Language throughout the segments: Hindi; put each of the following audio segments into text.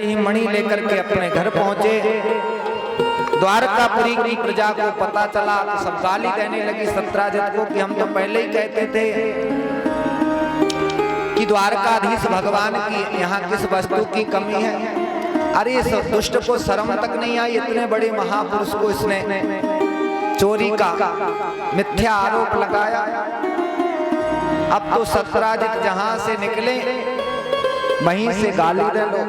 ही मणि लेकर के अपने घर पहुंचे। द्वारकापुरी की प्रजा को पता चला तो सब गाली देने लगी सत्राजित को कि हम तो पहले ही कहते थे कि द्वारकाधीश भगवान की यहाँ किस वस्तु की कमी है। अरे इस दुष्ट को शर्म तक नहीं आई, इतने बड़े महापुरुष को इसने चोरी का मिथ्या आरोप लगाया। अब तो सत्राजित जहां से निकले वहीं से गाली दे लो,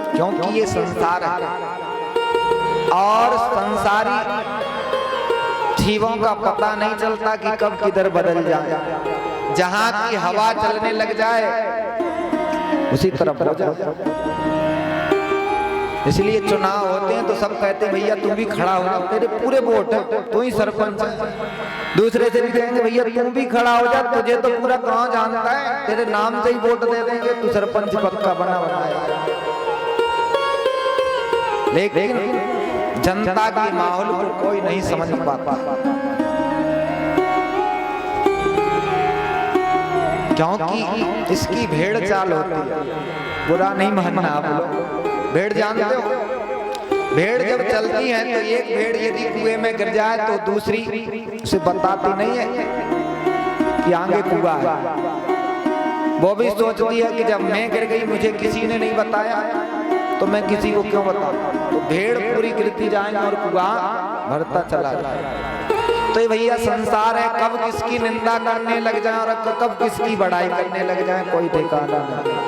क्योंकि ये संसार है और संसारी जीवों का पता नहीं चलता कि कब किधर बदल जाए। जहां की हवा चलने लग जाए उसी तरफ हो जाए। इसलिए चुनाव होते हैं तो सब कहते हैं भैया तुम भी खड़ा हो जाओ, तेरे पूरे वोट है, तू ही सरपंच है। दूसरे से भी कहेंगे भैया तुम भी खड़ा हो जा, तुझे तो पूरा गांव जानता है, तेरे नाम से ही वोट दे देंगे, तू सरपंच पक्का बना बनाया। लेकिन जनता के माहौल को कोई नहीं समझ पाता, क्योंकि इसकी भेड़ चाल होती है। बुरा नहीं मानना आप लोग, भेड़ जानते हो, भेड़ जब चलती है तो एक भेड़ यदि कुएं में गिर जाए तो दूसरी उसे बताती नहीं है कि आगे कुआं है। वो भी सोचती है कि जब मैं गिर गई मुझे किसी ने नहीं बताया तो मैं किसी को क्यों बताऊं। तो भेड़ पूरी गिरती जाएंगे और कुआं भरता चला जाए। तो ये भैया संसार है, कब किसकी निंदा करने लग जाए और कब किसकी बड़ाई करने लग जाए कोई ठिकाना नहीं।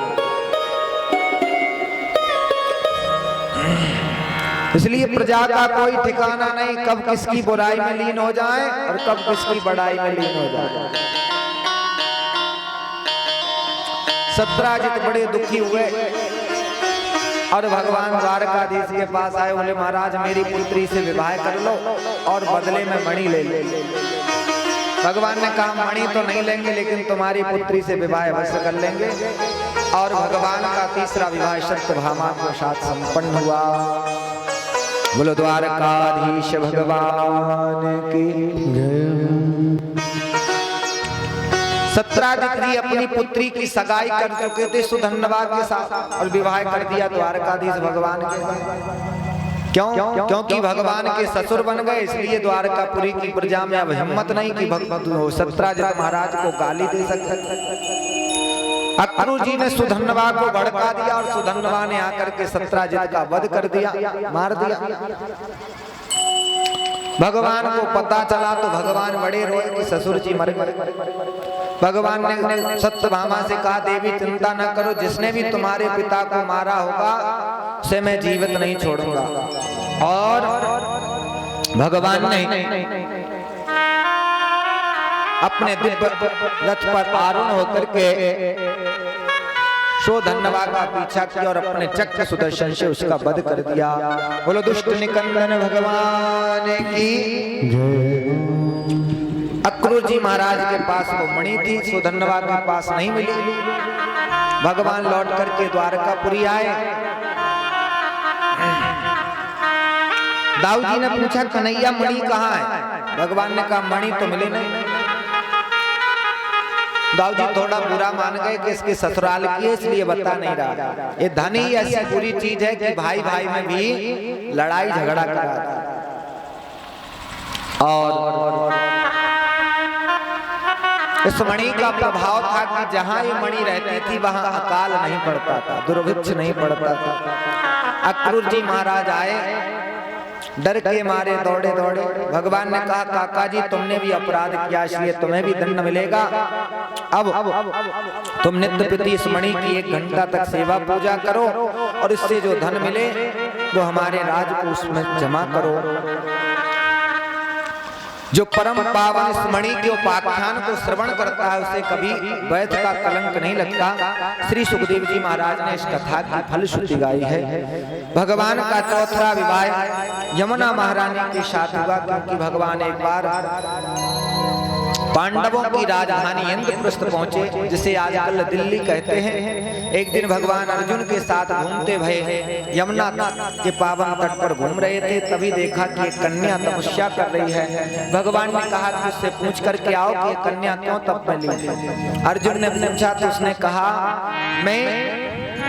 इसलिए प्रजा का कोई ठिकाना नहीं, कब किसकी बुराई में लीन हो जाए और कब किसकी बड़ाई में लीन हो जाए। सत्राजित बड़े दुखी हुए और भगवान द्वारकाधीश के पास आए, बोले महाराज मेरी पुत्री से विवाह कर लो और बदले में मणि ले लो। भगवान ने कहा मणि तो नहीं लेंगे लेकिन तुम्हारी पुत्री से विवाह अवश्य कर लेंगे। और भगवान का तीसरा विवाह सत्यभामा के साथ संपन्न हुआ। बोलो द्वारकाधीश भगवान की जय। सत्राजित जी अपनी पुत्री की सगाई कर चुके थे सुधन्वा के साथ और विवाह कर दिया द्वारकाधीश भगवान के। क्यों? क्योंकि भगवान के ससुर बन गए, इसलिए द्वारकापुरी की प्रजा में अब हिम्मत नहीं कि सत्राजित महाराज को गाली दे सकते। अक्रूर जी ने सुधन्वा को भड़का दिया और सुधन्वा ने आकर के सत्राजित का वध कर दिया, मार दिया। भगवान को पता चला तो भगवान बड़े रोए कि ससुर जी मर गए। भगवान ने सत्यभामा से कहा देवी चिंता न करो, जिसने भी तुम्हारे पिता को मारा होगा उसे मैं जीवित नहीं छोड़ूंगा। और भगवान ने अपने दिव्य रथ पर आरूढ़ होकर के सुधन्वा का पीछा किया और अपने चक्र सुदर्शन से उसका वध कर दिया। बोलो दुष्ट निकंदन भगवान की जय। अक्रूर जी महाराज के पास वो मणि थी, सुधन्वा के पास नहीं मिली। भगवान लौट करके द्वारकापुरी आए। दाऊ जी ने पूछा कन्हैया मणि कहाँ है? भगवान ने कहा मणि तो मिली नहीं। दाऊ जी थोड़ा बुरा मान गए कि इसके ससुराल की है इसलिए बता नहीं रहा। ये धन ही ऐसी बुरी चीज है कि भाई भाई में भी लड़ाई झगड़ा कराता। और इस मणि का प्रभाव था कि जहां ये मणि रहती थी वहां अकाल नहीं पड़ता था, दुर्भिक्ष नहीं पड़ता था। अक्रूर जी महाराज आए, डर के मारे दौड़े दौड़े। भगवान ने कहा काका जी तुमने भी अपराध किया इसलिए तुम्हें भी दंड मिलेगा। अब तुम नित्य प्रति इस मणि की 1 घंटा तक सेवा पूजा करो और इससे जो धन मिले वो हमारे राजकोष में जमा करो। जो परम पावन इस मणि के उपाख्यान को श्रवण करता है उसे कभी वैध का कलंक नहीं लगता। श्री सुखदेव जी महाराज ने इस कथा की फलश्रुति गाई है। भगवान का चौथा विवाह यमुना महारानी के साथ हुआ, क्योंकि भगवान एक बार पांडवों की राजधानी इंद्रप्रस्थ पहुंचे, जिसे आजकल दिल्ली कहते हैं। एक दिन भगवान अर्जुन के साथ घूमते भये यमुना के पावन तट पर घूम रहे थे, तभी देखा कि एक कन्या तपस्या कर रही है। भगवान ने कहा कि उससे पूछ करके आओ कि कन्या क्यों तप में ली। अर्जुन ने पूछा तो उसने कहा मैं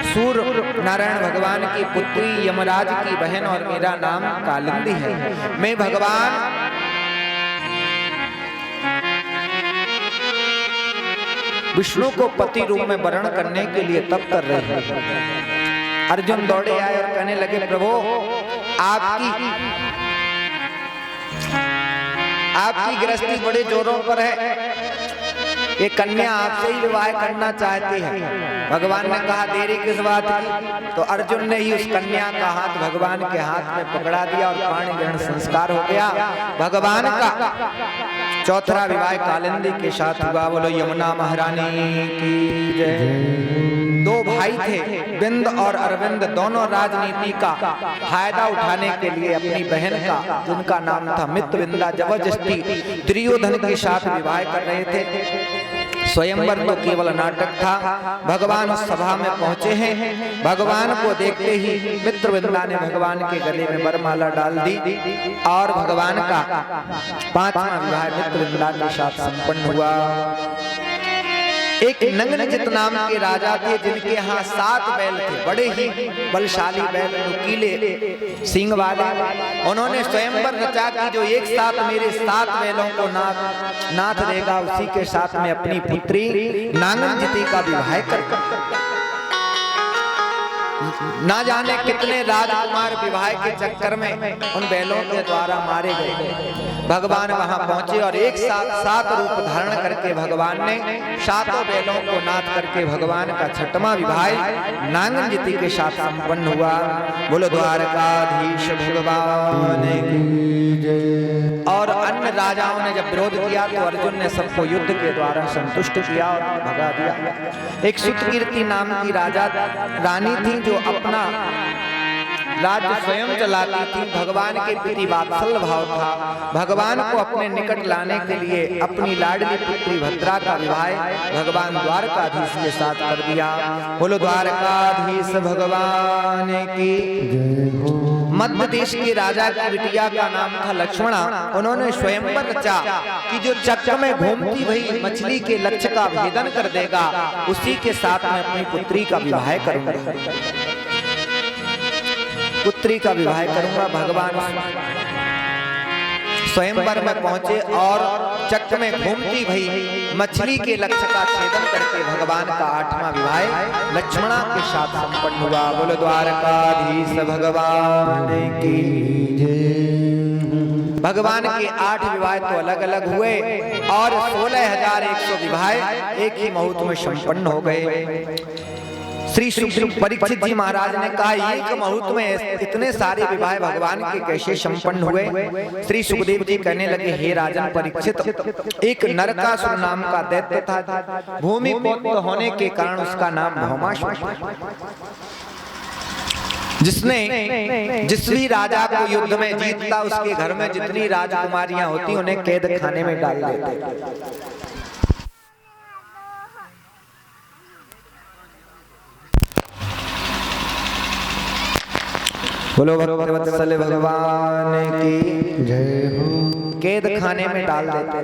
सूर्य नारायण भगवान की पुत्री, यमराज की बहन और मेरा नाम कालिंदी है। मैं भगवान विष्णु को पति रूप में वर्ण करने के लिए तप कर रहे हैं। अर्जुन दौड़े आए और कहने लगे, प्रभु आपकी गृहस्थी बड़े जोरों पर है, ये कन्या आपसे ही विवाह करना चाहती है। भगवान ने कहा, देरी किस बात की? तो अर्जुन ने ही उस कन्या का हाथ भगवान के हाथ में पकड़ा दिया और पाणी ग्रहण संस्कार हो गया। भगवान का चौथा विवाह कालिंदी के साथ हुआ। बोलो यमुना महारानी की जय। दो भाई थे, बिंद और अरविंद, दोनों राजनीति का फायदा उठाने के लिए अपनी बहन का, जिनका नाम था मित्रविंदा, जबरदस्ती दुर्योधन के साथ विवाह कर रहे थे। स्वयंवर तो केवल नाटक था। भगवान उस सभा में पहुंचे हैं। भगवान को देखते ही मित्रविंदा ने भगवान के गले में वरमाला डाल दी और भगवान का पांचवा विवाह मित्रविंदा के साथ संपन्न हुआ। एक नंगनजित नाम के राजा थे, जिनके यहाँ 7 बैल थे, बड़े ही बलशाली बैल, नुकीले सींग वाले। उन्होंने स्वयंवर रचा कि जो एक साथ मेरे 7 बैलों को नाथ देगा, उसी के साथ में अपनी पुत्री नांगनजिती का विवाह कर। ना जाने कितने राजकुमार विवाह के चक्कर में उन बैलों के द्वारा मारे गए। भगवान वहां पहुंचे और एक साथ 7 रूप धारण करके भगवान ने 7 बैलों को नाथ करके भगवान का 6वां विवाह नांगनजिती के साथ संपन्न हुआ। बोलो द्वारकाधीश भगवान की जय। और अन्य राजाओं ने जब विरोध किया तो अर्जुन ने सबको युद्ध के द्वारा संतुष्ट किया और भगा दिया। एक सुतकीर्ति नाम की रानी थी, जो अपना राज्य स्वयं चलाती थी। भगवान के प्रति वात्सल्य भाव था। भगवान को अपने निकट लाने के लिए अपनी लाडली पुत्री भद्रा का विवाह भगवान द्वारकाधीश के साथ कर दिया। बोलो द्वारकाधीश भगवान की जय हो। मध्य देश के राजा की बिटिया का नाम था लक्ष्मणा। उन्होंने स्वयंवर रचा कि जो चक्र में घूमती हुई मछली के लक्ष्य का भेदन कर देगा, उसी के साथ में अपनी पुत्री का विवाह करूंगा, पुत्री का विवाह करूंगा। भगवान स्वयंवर में पहुंचे और चक्र में घूमती हुई मछली के लक्ष्य का छेदन करके भगवान का 8वां विवाह लक्ष्मणा के साथ संपन्न हुआ। बोलो द्वारकाधीश भगवान की जय। भगवान के 8 विवाह तो अलग अलग हुए और 16,100 विवाह एक ही मुहूर्त में संपन्न हो गए। श्री परीक्षित जी महाराज ने कहा, एक मुहूर्त में इतने सारे विवाह भगवान के कैसे संपन्न हुए? श्री सुखदेव जी कहने लगे, हे राजन परीक्षित, एक नरकासुर नाम का दैत्य था। भूमि पुत्र होने के कारण उसका नाम भौमासुर, जिसने जिस भी राजा को युद्ध में जीतता, उसके घर में जितनी राजकुमारियां होती उन्हें कैद खाने में डाल देते। बोलो भगवत्सल भगवान की जय हो। कैद खाने में डाल देते।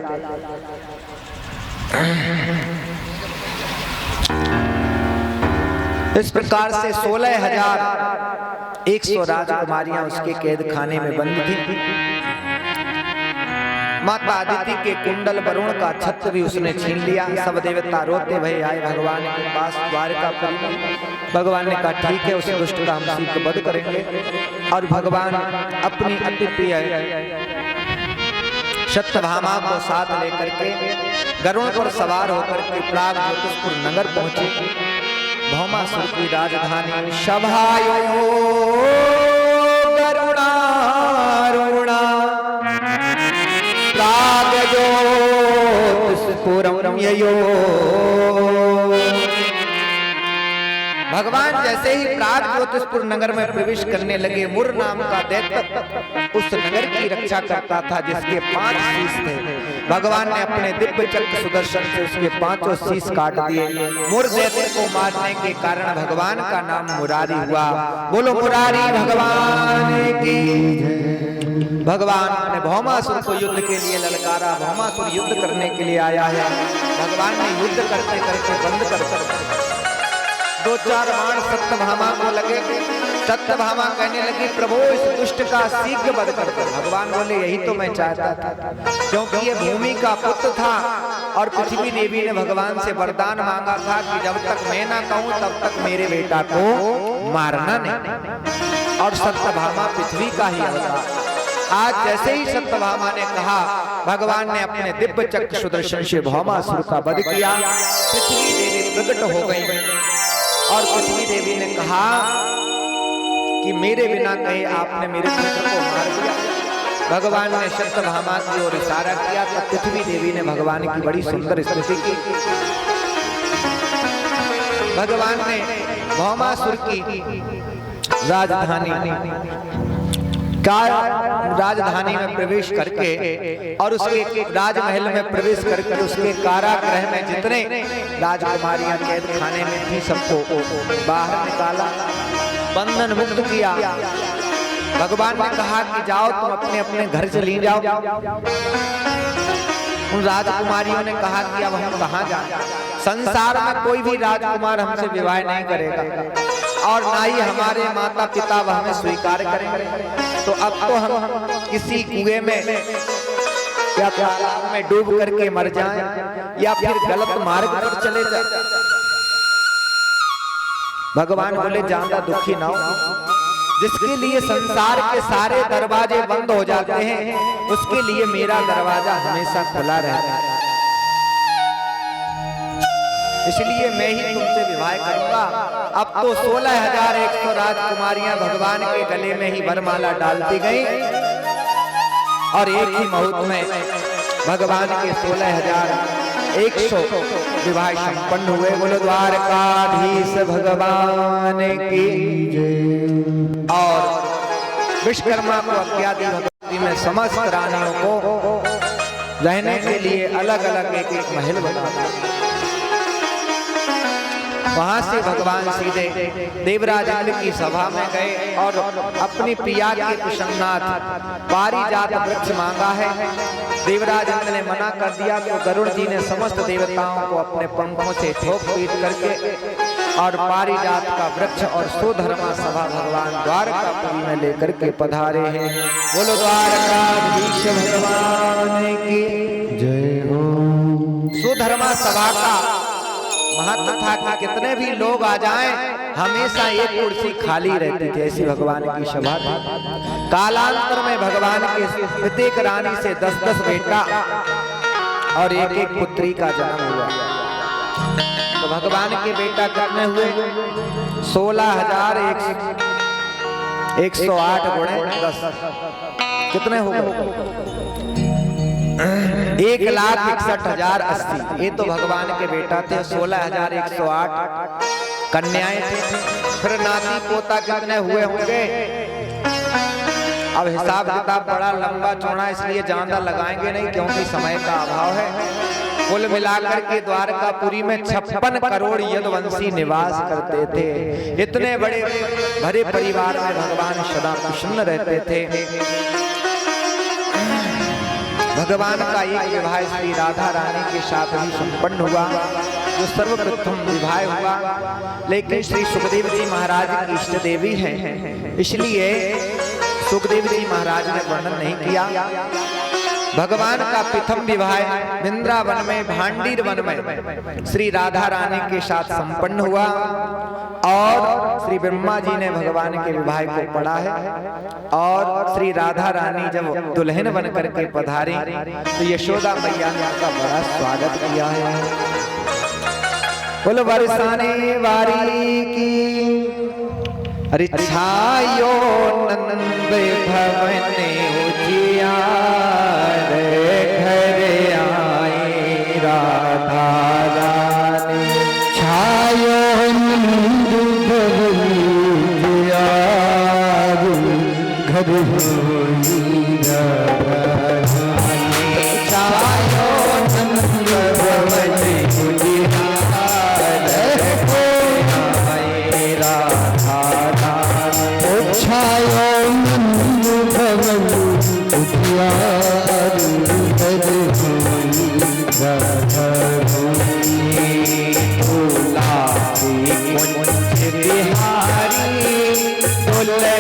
इस प्रकार से 16,100 राजकुमारियां उसके कैद खाने में बंद थी। माता अदिति के कुंडल वरुण का छत्र भी उसने छीन लिया। सब देवता रोते भये आए भगवान के पास द्वारकापुरी में। भगवान ने कहा, ठीक है, उस दुष्ट का हम शीघ्र वध करेंगे। और भगवान अपनी अति प्रिय सत्यभामा को साथ लेकर के गरुड़ पर सवार होकर के प्राग ज्योतिषपुर नगर पहुंचे। भौमासुर की राजधानी सभायो गरुड़ारूढ़ा प्राग ज्योतिषपुरम ययो। भगवान जैसे ही प्राग ज्योतिषपुर नगर में प्रवेश करने लगे, मुर नाम का दैत्य उस नगर की रक्षा करता था, जिसके 5 शीश थे। भगवान ने अपने दिव्य चक्र सुदर्शन से उसके 5 शीश काट दिए। मुर दैत्य को मारने के कारण भगवान का नाम मुरारी हुआ। बोलो मुरारी भगवान की। भगवान ने भौमासुर को युद्ध के लिए ललकारा। भौमासुर युद्ध करने के लिए आया है। भगवान ने युद्ध करते करते बंद कर दो चार बाण सत्यभामा को लगे। सत्यभामा कहने लगी प्रभु इस दुष्ट का शीघ्र वध कर दो। भगवान बोले यही तो मैं चाहता था, क्योंकि ये भूमि का पुत्र था और पृथ्वी देवी ने भगवान से वरदान मांगा था कि जब तक मैं ना कहूं तब तक मेरे बेटा को मारना नहीं। और सत्यभामा पृथ्वी का ही अवतार। आज जैसे ही सत्यभामा ने कहा, भगवान ने अपने दिव्य चक्र सुदर्शन से भौमासुर का वध किया। पृथ्वी देवी प्रकट हो गई और पृथ्वी देवी ने कहा कि मेरे बिना कहे आपने मेरे पुत्र को मार दिया। भगवान ने सत्यभामा की ओर इशारा किया तो पृथ्वी देवी ने भगवान की बड़ी सुंदर स्तुति की। भगवान ने भौमासुर की राजधानी में प्रवेश करके और उसके राजमहल में प्रवेश करके उसके कारागृह में जितने राजकुमारियां कैद खाने में थी सबको बाहर निकाला, बंधन मुक्त किया। भगवान ने कहा कि जाओ तुम अपने अपने घर चली जाओ। उन राजकुमारियों ने कहा कि अब हम कहाँ जाएं? संसार में कोई भी राजकुमार हमसे विवाह नहीं करेगा और ना ही हमारे माता पिता वह हमें स्वीकार करेंगे। तो अब तो हम किसी कुएं में या तालाब में डूब करके मर जाएं या फिर गलत मार्ग पर चले जाएं। भगवान बोले ज्यादा दुखी ना हो, जिसके लिए संसार के सारे दरवाजे बंद हो जाते हैं उसके लिए मेरा दरवाजा हमेशा खुला रहता है। इसलिए मैं ही तुमसे विवाह करूंगा। अब तो 16,100 राजकुमारियां भगवान के गले में ही वरमाला डालती गई और एक ही मुहूर्त में भगवान के 16,100 विवाह संपन्न हुए। बोलो द्वारकाधीश भगवान की जय। और विश्वकर्मा को आज्ञा दी भगवती में समस्त रानियों को रहने के लिए अलग अलग एक एक महल बना। वहां से भगवान सीधे देवराज इंद्र की सभा में गए और अपनी प्रिया के प्रसन्नार्थ पारिजात वृक्ष मांगा है। देवराज इंद्र ने मना कर दिया तो गरुड़ जी ने समस्त देवताओं को अपने पंखों से ठोक पीट करके और पारिजात का वृक्ष और सुधर्मा सभा भगवान द्वारकापुरी में लेकर के पधारे हैं। बोलो द्वारकाधीश भगवान की जय हो। सुधर्मा सभा का महत्व था कि कितने भी लोग आ जाएं हमेशा एक कुर्सी खाली रहती थी, ऐसी भगवान की सभा थी। कालांतर में भगवान के प्रत्येक रानी से 10-10 बेटा और एक एक पुत्री का जन्म हुआ। तो भगवान के बेटा कितने हुए? 16,108 गुणे 10 कितने हो गए? 1,61,080। ये तो भगवान के बेटा थे। 16,108 कन्याएं थी। फिर नाती पोता कितने हुए होंगे? अब हिसाब किताब बड़ा लंबा चौड़ा इसलिए ज्यादा लगाएंगे नहीं क्योंकि समय का अभाव है। कुल मिलाकर के द्वारकापुरी में 56 करोड़ यदुवंशी निवास करते थे। इतने बड़े भरे परिवार में भगवान सदा प्रसन्न रहते थे। भगवान का एक विवाह श्री राधा रानी के साथ ही संपन्न हुआ, जो सर्वप्रथम विवाह हुआ। लेकिन श्री सुखदेव जी महाराज की इष्ट देवी हैं, इसलिए सुखदेव जी महाराज ने वर्णन नहीं किया। भगवान का प्रथम विवाह वृंदावन में भांडीर वन में श्री राधा रानी के साथ संपन्न हुआ और श्री ब्रह्मा जी ने भगवान के विवाह को पढ़ा है। और श्री राधा रानी जब दुल्हन बन करके पधारी तो यशोदा मैया ने उनका बड़ा स्वागत किया है। बोलो बरसाने वारी की अरे छायो नंद भवन उजियार घर आई राधा रानी। छायो नंद भवन उजियार घर होई राधा रानी। छायो नंद भवन छायो नंद भवन उजियार घर होई राधा रानी। तुलसी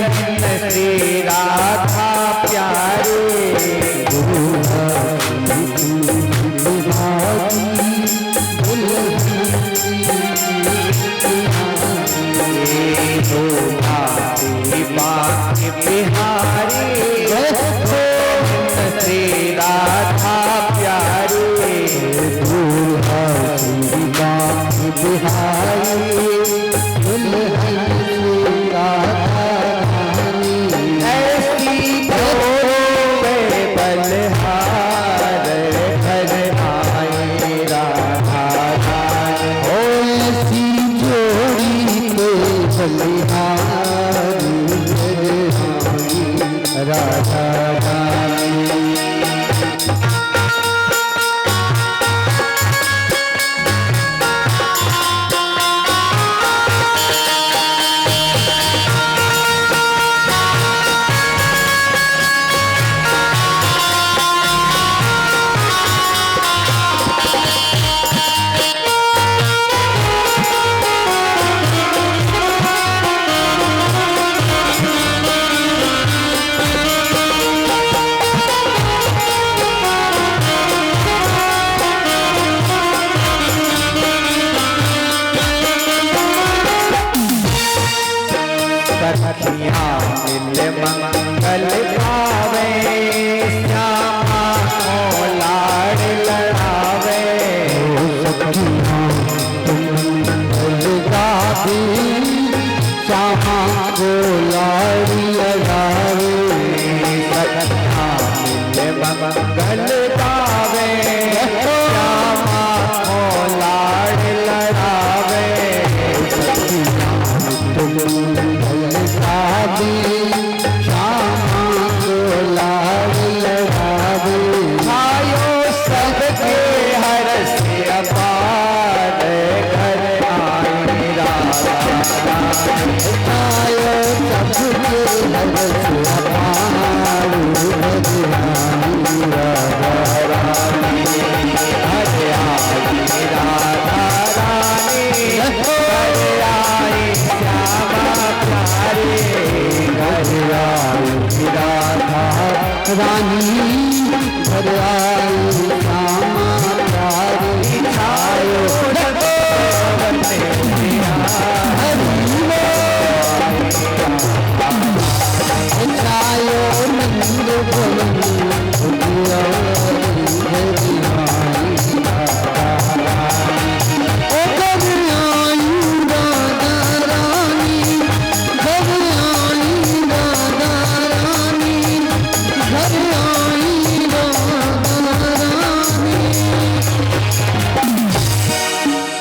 दुल्हन श्री राधा प्यारे बिहारी श्री राधा प्यारे बिहारी ऐसी बलहार घर आए राधा ओ ऐसी जोड़ी पे बलिहारी राधा रानी। सखियाँ मिल मंगल पावे श्यामा को लाड़ लड़ावे श्यामा को लाड़ी लगावे सखियाँ मिल मंगल पावे श्यामा को लाड़ लड़ावे श्यामा को लाड़ लगावे आयो सबके हर से अपार घर आए राधा आयो सबके हर से अपार भगवानी राधा रानी। हरे आई राधा रानी हरे आई श्यामा प्यारे घर आई राधा रानी घर आई श्यामा प्यारी आयो छायो नंद भवन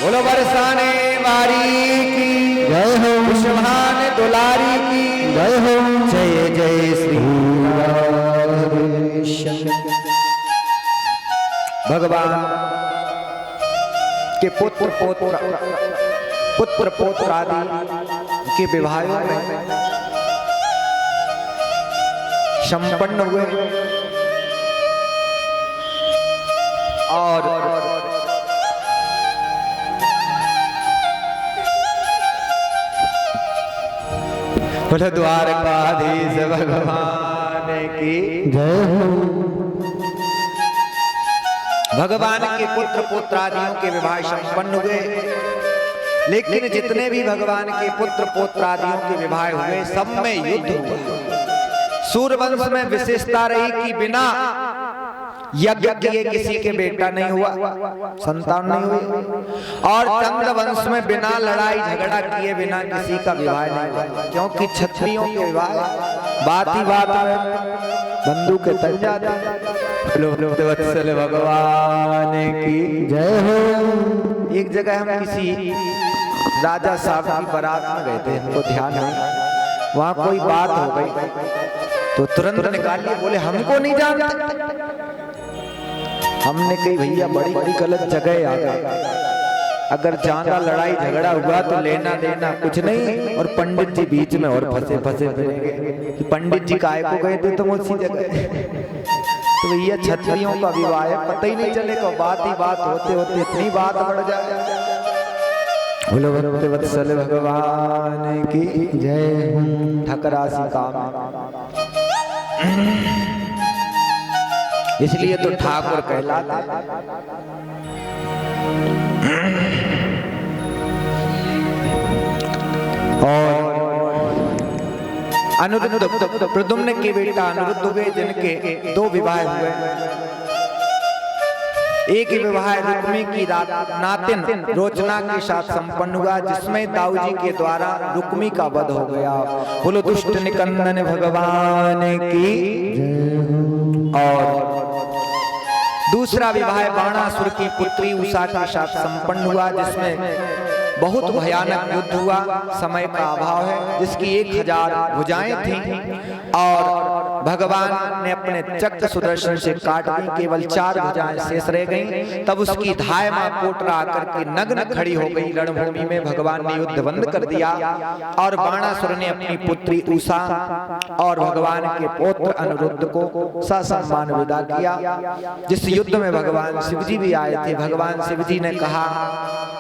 बोलो बरसाने वारी की जय हो विश्वभान दुलारी की जय हो जय जय श्री भगवान के पुत्र पुत्र आदि के विवाहों में संपन्न हुए और बोलो द्वारकाधीश भगवान की जय हो भगवान के पुत्र पुत्रादियों के विवाह संपन्न हुए, लेकिन जितने भी भगवान के पुत्र पुत्रादियों के विवाह हुए सब में युद्ध हुआ। सूर्यवंश में विशेषता रही कि बिना यज्ञ किए किसी के बेटा नहीं हुआ, संतान नहीं हुई, और चंद्र वंश में बिना लड़ाई झगड़ा किए बिना किसी का विवाह नहीं हुआ, क्योंकि क्षत्रियों के विवाह बात ही बात में बंदूक के तल जाते। वत्सल भगवान की जय हो। एक जगह हम किसी राजा साहब की बारात में गए थे, हमको ध्यान है, वहां कोई बात हो गई तो तुरंत निकाल लिए, बोले हमको नहीं जानते। हमने कही भैया बड़ी बड़ी गलत जगह आ गए, अगर ज्यादा लड़ाई झगड़ा हुआ तो लेना देना कुछ नहीं, और पंडित जी बीच में और फंसे फिरेंगे कि पंडित जी काहे को गए थे तुम उसी जगह। तो भैया क्षत्रियों का विवाह है, पता ही नहीं चले, तो बात ही बात होते होते इतनी बात बढ़ जाए। बोलो भक्त वत्सल भगवान की जय हो। ठकरासी काम। इसलिए तो ठाकुर कहलाते। और अनिरुद्ध प्रद्युम्न के बेटा अनिरुद्ध हुए, जिनके 2 विवाह हुए। एक विवाह रुक्मी की नातिन रोचना के साथ संपन्न हुआ, जिसमें दाऊ जी के द्वारा रुक्मी का वध हो गया। बोलो दुष्ट निकंदन भगवान की। और दूसरा विवाह बाणासुर की पुत्री उषा के साथ संपन्न हुआ, जिसमें बहुत भयानक युद्ध हुआ। समय का अभाव है, जिसकी 1000 भुजाएं थीं और भगवान ने अपने चक्र सुदर्शन से काट दी, केवल 4 भुजाएं शेष रह गईं। तब उसकी धाय मां कोटरा आकर के नग्न खड़ी हो गई रणभूमि में। भगवान ने युद्ध बंद कर दिया और बाणासुर ने अपनी पुत्री उषा और भगवान के पौत्र अनिरुद्ध को ससम्मान विदा किया। जिस युद्ध में भगवान शिवजी भी आए थे, भगवान शिवजी ने कहा,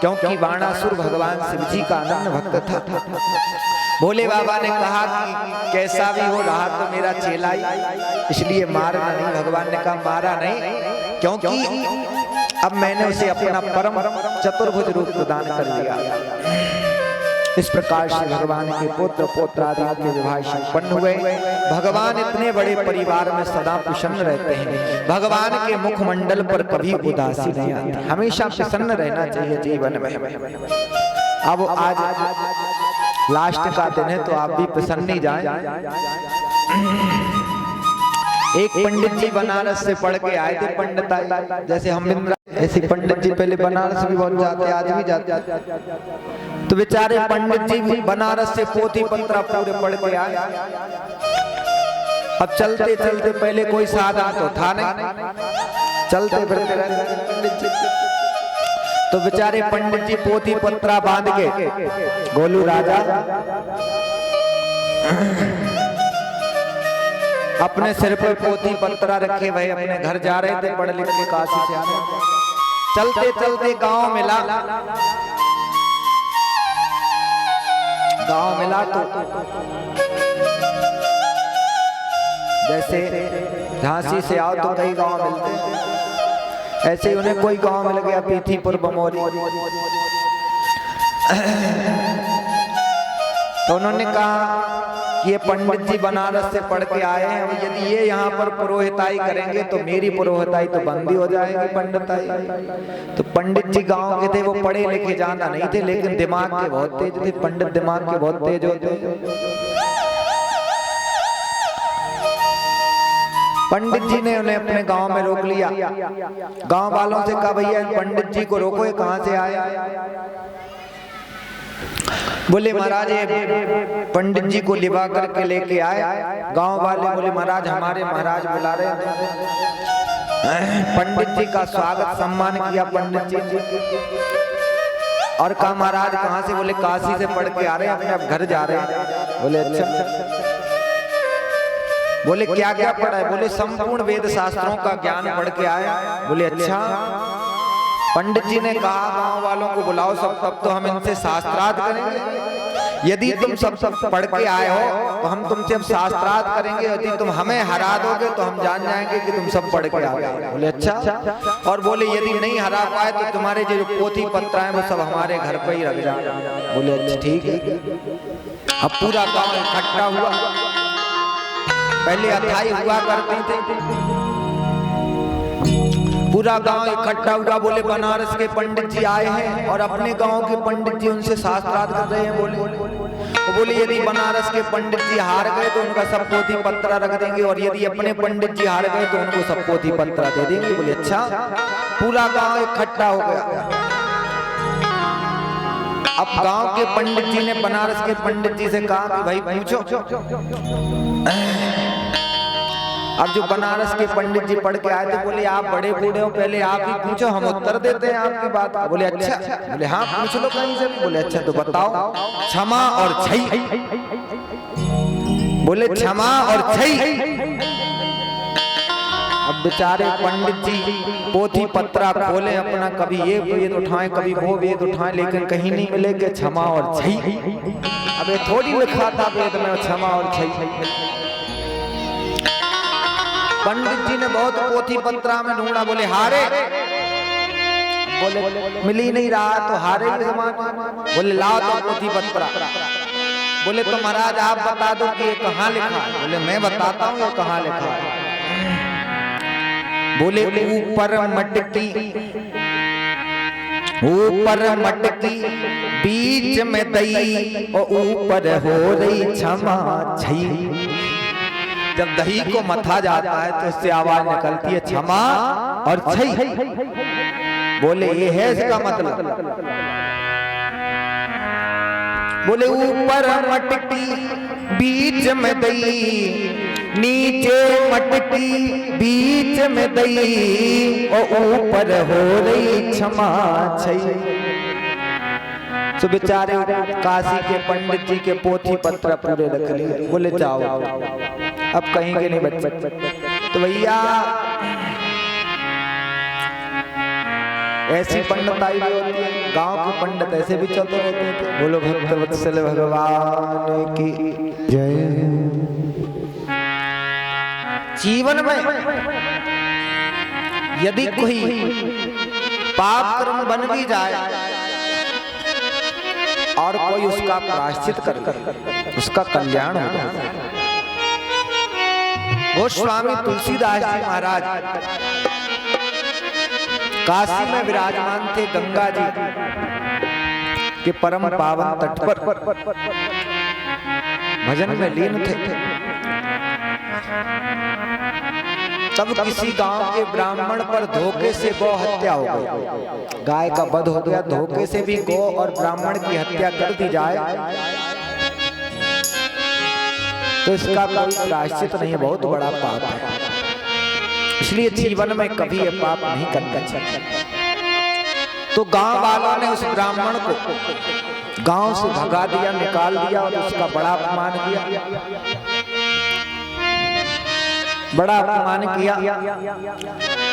क्योंकि बाणासुर भगवान शिवजी का अनन्य भक्त था, भोले बाबा ने कहा कि कैसा भी हो रहा तो मेरा चेला ही, इसलिए मारना नहीं। भगवान ने कहा मारा नहीं, क्योंकि अब मैंने उसे अपना परम चतुर्भुज रूप प्रदान कर दिया। इस प्रकार से भगवान के पुत्र पौत्रादि के विवाह संपन्न हुए। भगवान इतने बड़े परिवार में सदा प्रसन्न रहते हैं। भगवान के मुखमंडल पर कभी उदासी नहीं आती, हमेशा प्रसन्न रहना चाहिए जीवन में। अब आज लास्ट का दिन है तो आप भी प्रसन्न ही जाएं। एक पंडित जी बनारस से पढ़ के आए थे, पंडिताई, जैसे हम ऐसे पंडित जी पहले बनारस भी बहुत जाते, आज भी जाते। तो बेचारे पंडित जी भी बनारस से पोथी पत्रा पूरे पढ़ के आए। अब चलते चलते, पहले कोई साधन तो था नहीं, चलते फिरते रहते पंडित जी। तो बेचारे पंडित जी पोथी पत्रा बांध के, गोलू राजा अपने सिर पर पोथी पत्रा रखे भाई अपने घर जा रहे थे, पढ़ लिख के काशी से आ रहे। चलते चलते गांव मिला, तो जैसे झांसी से आओ तो कई गांव मिलते हैं, ऐसे ही उन्हें कोई गांव मिल गया पीथीपुर बमोरी। तो उन्होंने कहा कि ये पंडित जी बनारस से पढ़ के आए हैं, यदि ये यहाँ पर पुरोहिताई करेंगे तो मेरी पुरोहिताई तो बंद ही हो जाएगी, पंडिताई। तो पंडित जी गांव के थे, वो पढ़े लिखे ज्यादा नहीं थे, लेकिन दिमाग के बहुत तेज थे। पंडित दिमाग के बहुत तेज होते। पंडित जी ने उन्हें अपने गांव में रोक लिया। गांव वालों से कहा, भैया पंडित जी को रोको, ये कहां से आए? बोले महाराज ये पंडित जी को लिवा करके लेके आए। गांव वाले बोले महाराज हमारे महाराज बुला रहे हैं। पंडित जी का स्वागत सम्मान किया पंडित जी, और कहा महाराज कहां से? बोले काशी से पढ़ के आ रहे हैं, अपने अब घर जा रहे हैं। बोले अच्छा। बोले क्या क्या पढ़ा है? बोले संपूर्ण वेद शास्त्रों का ज्ञान पढ़ के आए। बोले अच्छा। पंडित जी ने कहा गांव वालों को बुलाओ सब, तब तो हम इनसे शास्त्रार्थ करेंगे। यदि तुम सब पढ़ के आए हो तो हम तुमसे अब शास्त्रार्थ करेंगे, यदि तुम हमें हरा दोगे तो हम जान जाएंगे कि तुम सब पढ़ के आ गए। बोले अच्छा। और बोले यदि नहीं हरा पाए तो तुम्हारे जो पोथी पत्र है वो सब हमारे घर पे ही रख जाए। बोले अच्छा ठीक है। अब पूरा गांव इकट्ठा हुआ। पहले अथाई हुआ करती थी, पूरा गांव इकट्ठा हुआ। बोले बनारस के पंडित जी आए हैं और अपने गांव के पंडित जी उनसे शास्त्रार्थ कर रहे हैं। बोले यदि बनारस के पंडित जी हार गए तो उनका सब पोथी पत्रा रख देंगे, और यदि अपने पंडित जी हार गए तो उनको सब पोथी पत्रा दे देंगे। बोले अच्छा। पूरा गांव इकट्ठा हो गया। अब गांव के पंडित जी ने बनारस के पंडित जी से कहा कि भाई पूछो। अब जो बनारस के पंडित जी पढ़ के आए थे, बोले आप बड़े बूढ़े हो, पहले आप ही पूछो, हम उत्तर देते हैं आपकी बात का। बोले अच्छा। बोले हाँ पूछ लो कहीं से। बोले अच्छा तो बताओ क्षमा और छई। बोले क्षमा और छई। अब बेचारे पंडित जी पोथी पत्रा खोले अपना, कभी ये वेद उठाएं कभी वो वेद उठाएं, लेकिन कहीं नहीं मिले कि क्षमा और छई। अबे थोड़ी लिखा था वेद में क्षमा और छई। पंडित जी ने बहुत पोथी पत्रा में ढूंढा, बोले हारे, बोले मिल ही नहीं रहा तो हारे के समान। बोले लाओ तो पोथी पत्रा। बोले तो महाराज आप बता दो कि ये कहाँ लिखा है। बोले मैं बताता हूँ ये कहाँ लिखा है। बोले ऊपर मटकी, ऊपर मटकी बीच में दही और ऊपर हो रही क्षमा छई। जब दही को मथा जाता है तो इससे आवाज निकलती है क्षमा और छई। बोले ये है इसका मतलब। बोले ऊपर मटकी बीच में दही, नीचे मटकी बीच में दही और ऊपर हो रही क्षमा छई। तो बेचारे काशी के पंडित जी के पोथी पत्र पूरे रख लिए। बोले जाओ अब कहीं के नहीं बच। तो भैया ऐसी पंडिताई भी होती है, गांव के पंडित ऐसे भी चलते रहते थे। बोलो भक्त वत्सल भगवान की जय। जीवन में यदि कोई पाप कर्म बन भी जाए और कोई उसका प्रायश्चित कर उसका कल्याण हो जाए। गोस्वामी तुलसीदास जी महाराज काशी में विराजमान थे, गंगा जी के परम पावन तट पर भजन में लीन थे। तब किसी गांव के ब्राह्मण पर धोखे से गौ हत्या हो गई। गाय का वध हो गया, धोखे से भी गौ और ब्राह्मण की हत्या कर दी जाए तो इसका कोई प्रायश्चित नहीं, बहुत बड़ा पाप है। इसलिए जीवन में कभी ये पाप नहीं करना चाहिए। तो गांव वालों ने उस ब्राह्मण को गांव से भगा दिया, निकाल दिया और उसका बड़ा अपमान किया, बड़ा अपमान किया।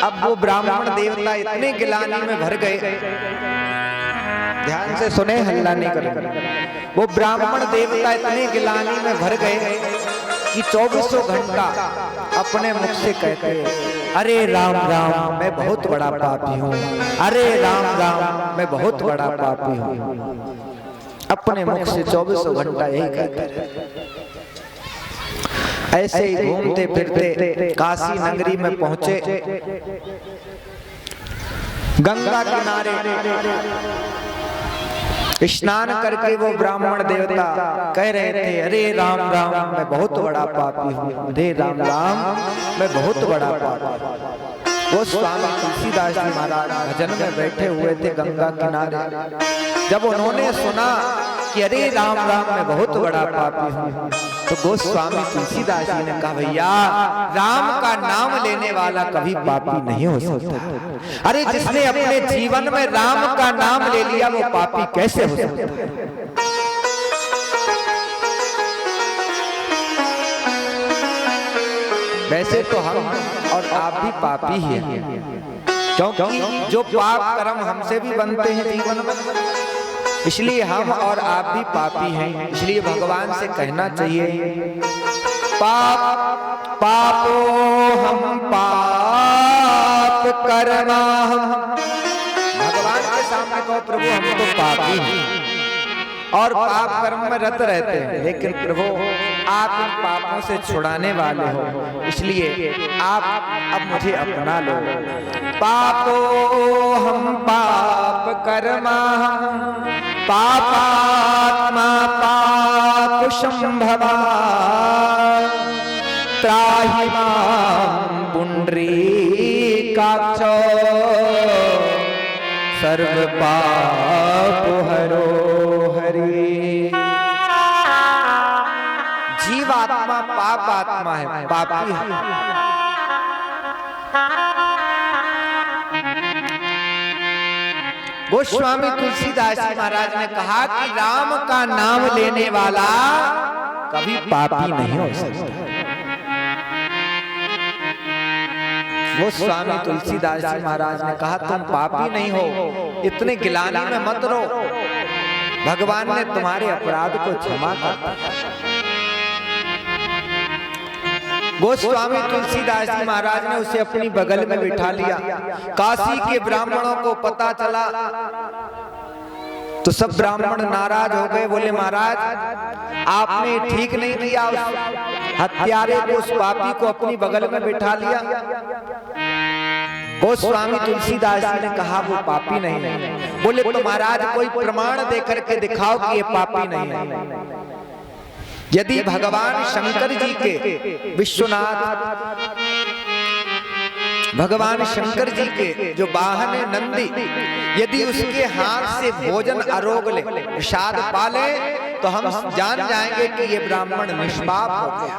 अब वो ब्राह्मण देवता इतने गिलानी में भर गए, ध्यान से सुने, हल्ला नहीं करें। वो ब्राह्मण देवता इतने गिलानी में भर गए कि 24 घंटा अपने मुख से कहते अरे राम राम मैं बहुत बड़ा पापी हूँ, अरे राम राम मैं बहुत बड़ा पापी हूँ। अपने मुख से 24 घंटा यही कहते रहे। ऐसे ही घूमते फिरते काशी नगरी में पहुंचे। गंगा किनारे स्नान करके वो ब्राह्मण देवता कह रहे थे अरे राम राम मैं बहुत बड़ा पापी हूँ, अरे राम राम मैं बहुत बड़ा पापी। वो स्वामी तुलसीदास जी महाराज भजन में बैठे हुए थे गंगा किनारे। जब उन्होंने सुना कि अरे राम राम मैं बहुत बड़ा पापी हूँ तो गोस्वामी तुलसीदास जी ने कहा भैया राम का नाम लेने वाला कभी पापी नहीं हो सकता। अरे जिसने अपने जीवन में राम का नाम ले लिया वो पापी कैसे हो सकता है। वैसे तो हम और आप भी पापी ही हैं, क्योंकि जो पाप कर्म हमसे भी बनते हैं जीवन में, इसलिए हम और आप भी पापी हैं। इसलिए भगवान से कहना चाहिए पाप पापो हम पाप कर्मा। भगवान के सामने कहो प्रभु हम तो पापी हैं और पाप कर्म में रत रहते हैं, लेकिन प्रभु आप इन पापों से छुड़ाने वाले हो, इसलिए आप अब मुझे अपना लो। पापो हम पाप कर्मा पापात्मा पाप संभवा त्राहि मां पुंडरीकाक्षो सर्व पाप हरो हरि। जीवात्मा पाप आत्मा है, पापी है। गोस्वामी तुलसीदास जी महाराज ने कहा कि राम का नाम लेने वाला कभी पापी नहीं हो सकता। वो स्वामी तुलसीदास जी महाराज ने कहा तुम पापी नहीं हो, इतने गिलानी में मत रो, भगवान ने तुम्हारे अपराध को क्षमा कर दिया। गोस्वामी तुलसीदास जी महाराज ने उसे अपनी बगल में बिठा लिया। काशी के ब्राह्मणों को पता चला तो सब ब्राह्मण नाराज हो गए, बोले महाराज आपने ठीक नहीं किया, उस हत्यारे को, उस पापी को अपनी बगल में बिठा लिया। गोस्वामी तुलसीदास जी ने कहा वो पापी नहीं है। बोले तो महाराज कोई प्रमाण देकर के दिखाओ कि ये पापी नहीं है। यदि भगवान शंकर जी के, विश्वनाथ भगवान शंकर जी के जो वाहन है नंदी, यदि उसके हाथ से भोजन आरोग ले, प्रसाद पाले, तो हम जान जाएंगे कि ये ब्राह्मण निष्पाप हो गया।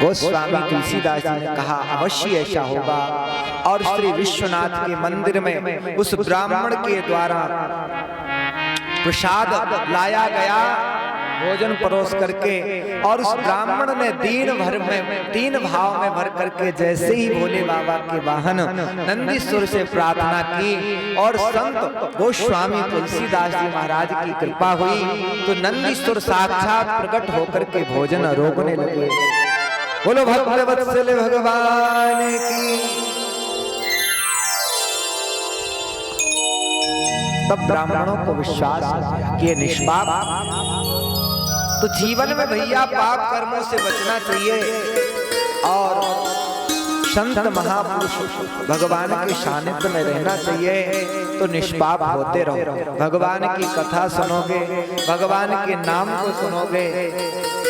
गोस्वामी तुलसीदास जी ने कहा अवश्य ऐसा होगा। और श्री विश्वनाथ के मंदिर में उस ब्राह्मण के द्वारा प्रसाद लाया गया, भोजन परोस करके, और उस ब्राह्मण ने दीन भाव में भर करके जैसे ही भोले बाबा के वाहन नंदीश्वर से प्रार्थना की और संत गोस्वामी तुलसीदास जी महाराज की कृपा हुई तो नंदीश्वर साक्षात प्रकट होकर के भोजन आरोगने लगे। बोलो भक्तवत्सल भगवान की। तब ब्राह्मणों को विश्वास कि ये निष्पाप, तो जीवन में भैया पाप कर्मों से बचना चाहिए और संत महापुरुष भगवान के सानिध्य में रहना चाहिए, तो निष्पाप होते रहो। भगवान की कथा सुनोगे, भगवान के नाम को सुनोगे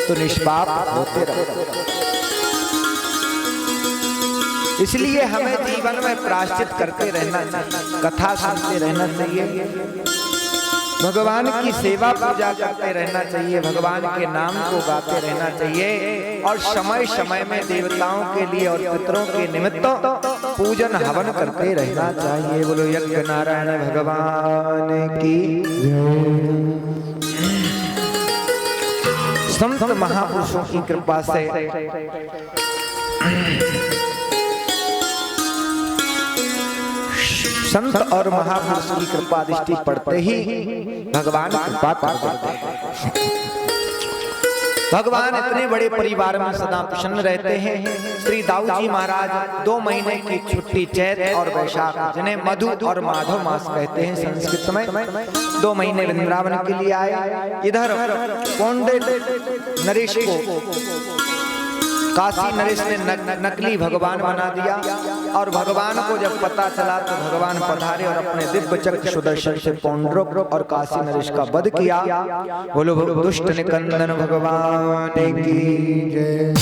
तो निष्पाप होते रहो। इसलिए हमें जीवन में प्रायश्चित करते रहना चाहिए, कथा सुनते रहना चाहिए, भगवान की सेवा पूजा करते रहना चाहिए, भगवान के नाम को गाते रहना चाहिए और समय समय में देवताओं के लिए और पितरों के निमित्त पूजन हवन करते रहना चाहिए। बोलो यज्ञ नारायण भगवान की। संत महापुरुषों की कृपा से संत और महापुरुष की कृपा दृष्टि पड़ते ही भगवान कृपा कर देते हैं। भगवान इतने बड़े परिवार में सदा प्रसन्न रहते हैं। श्री दाऊ जी महाराज 2 महीने की छुट्टी चैत और वैशाख, जिन्हें मधु और माधव मास कहते हैं संस्कृत में, 2 महीने वृंदावन के लिए आए। इधर पौंडे नरेश को काशी नरेश ने नकली भगवान बना दिया और भगवान को जब पता चला तो भगवान पधारे और अपने दिव्य चक्र सुदर्शन से पौंड्रक और काशी नरेश का वध किया। बोलो दुष्ट निकंदन भगवान की जय।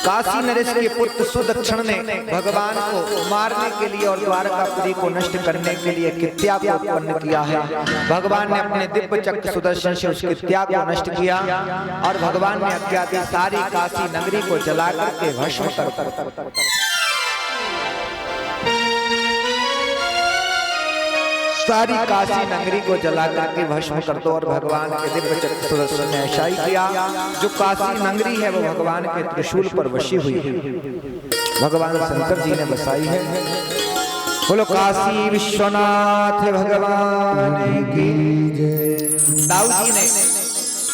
काशी नरेश के पुत्र सुदक्षिण ने भगवान को मारने के लिए और द्वारकापुरी को नष्ट करने के लिए कित्या को उत्पन्न किया है। भगवान ने अपने दिव्य चक्र सुदर्शन से उस कित्या को नष्ट किया और भगवान ने आज्ञा दी सारी काशी नगरी को जला करके भस्म कर सारी काशी नगरी को जला करके भस्म कर दो। और भगवान के दिव्य चक्र सुदर्शन ने ऐसा ही किया। जो काशी नगरी है वो भगवान के त्रिशूल पर बसी हुई है, भगवान शंकर जी ने बसाई है। बोलो काशी विश्वनाथ भगवान की जय। दाऊ जी ने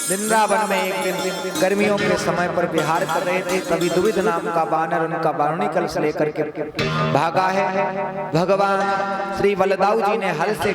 वृंदावन में एक दिन गर्मियों के समय पर विहार कर रहे थे, तभी दुविध नाम का बानर उनका बारुणी कलश लेकर के भागा है। भगवान श्री बलदाऊ जी ने हल से